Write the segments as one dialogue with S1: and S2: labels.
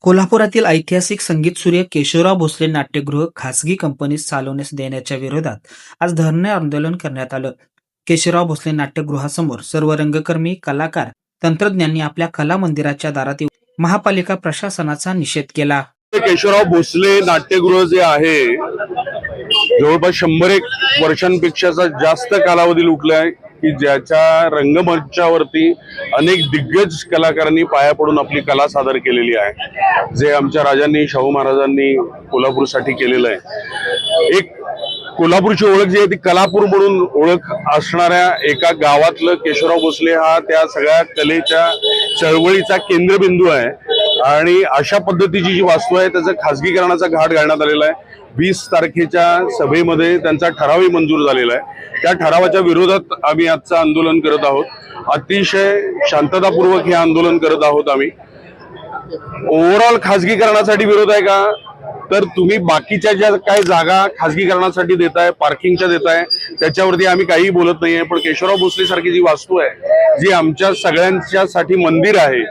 S1: कोल्हापुरातील ऐतिहासिक संगीतसूर्य केशवराव भोसले नाट्यगृह खासगी कंपनीस चालवण्यास देण्याच्या विरोधात आज धरणे आंदोलन करण्यात आलं. केशवराव भोसले नाट्यगृहासमोर सर्व रंगकर्मी, कलाकार, तंत्रज्ञांनी आपल्या कला मंदिराच्या दारात येऊन महापालिका प्रशासनाचा निषेध केला.
S2: केशवराव भोसले नाट्यगृह जे आहे जवळपास 101 वर्षांपेक्षा जास्त कालावधी लुटलाय की ज्याच्या रंगमंचावरती अनेक दिग्गज कलाकारांनी पाया पडून आपली कला सादर केलेली आहे, जे आमच्या राजांनी, शाहू महाराजांनी कोल्हापूरसाठी केलेलं आहे. एक कोल्हापूरची ओळख जी आहे ती कलापूर म्हणून ओळख असणाऱ्या एका गावातलं केशवराव भोसले हा त्या सगळ्या कलेच्या चळवळीचा केंद्रबिंदू आहे. आणि अशा पद्धतीची जी वास्तू आहे त्याचं खासगीकरणाचा घाट घालण्यात आलेला आहे. 20 तारखेच्या सभेमध्ये त्यांचा ठरावही मंजूर झालेला आहे. त्या ठरावाच्या विरोधात आम्ही आजचं आंदोलन करत आहोत. अतिशय शांततापूर्वक हे आंदोलन करत आहोत. आम्ही ओव्हरऑल खासगीकरणासाठी विरोध आहे का, तर तुम्ही बाकीच्या ज्या काय जागा खासगीकरणासाठी देताय, पार्किंगच्या देताय, त्याच्यावरती आम्ही काही बोलत नाहीये. पण केशवराव भोसले सारखी जी वास्तू आहे, जी आमच्या सगळ्यांच्यासाठी मंदिर आहे,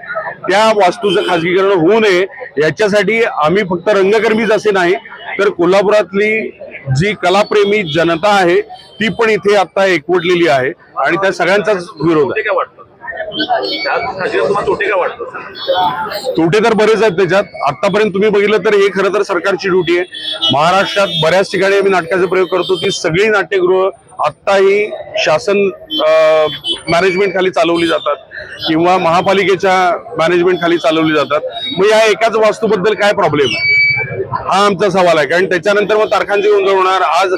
S2: त्या वास्तूचं खासगीकरण होऊ नये याच्यासाठी आम्ही फक्त रंगकर्मीच असे नाही तर कोल्हापुरातली जी कलाप्रेमी जनता आहे ती पण इथे आता एकवटलेली आहे आणि त्या सगळ्यांचाच विरोध आहे. तोटे तर बरेच आहेत त्याच्यात. आतापर्यंत तुम्ही बघितलं तर हे खरं तर सरकारची ड्युटी आहे. महाराष्ट्रात बऱ्याच ठिकाणी आम्ही नाटकाचे प्रयोग करतो. ती सगळी नाट्यगृह आत्ताही शासन मॅनेजमेंट खाली चालवली जातात किंवा महापालिकेच्या मॅनेजमेंट खाली चालवली जातात. मग या एकाच वास्तूबद्दल काय प्रॉब्लेम आहे हा आमचा सवाल आहे. कारण त्याच्यानंतर मग तारखांची गोंधळ होणार. आज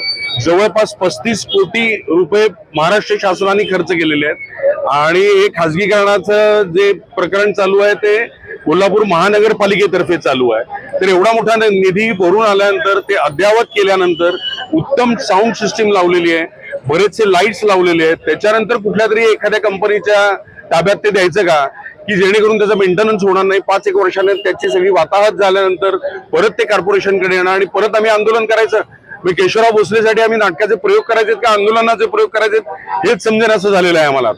S2: जवळपास 35 कोटी रुपये महाराष्ट्र शासनाने खर्च केलेले आहेत आणि हे खासगीकरणाचं जे प्रकरण चालू आहे ते कोल्हापूर महानगरपालिकेतर्फे चालू आहे. तर एवढा मोठा निधी भरून आल्यानंतर ते अद्ययावत केल्यानंतर उत्तम साऊंड सिस्टीम लावलेली आहे, बरेचसे लाईट्स लावलेले आहेत. त्याच्यानंतर कुठल्या तरी एखाद्या कंपनीच्या ताब्यात ते द्यायचं का की जेणेकरून त्याचा मेंटेनन्स होणार नाही. 5-1 वर्षाने त्याची सगळी वाताहत झाल्यानंतर परत ते कॉर्पोरेशनकडे येणार आणि परत आम्ही आंदोलन करायचं. मग केशवराव भोसलेसाठी आम्ही नाटकाचे प्रयोग करायचे का आंदोलनाचे प्रयोग करायचे हेच समजेन असं झालेलं आहे आम्हाला.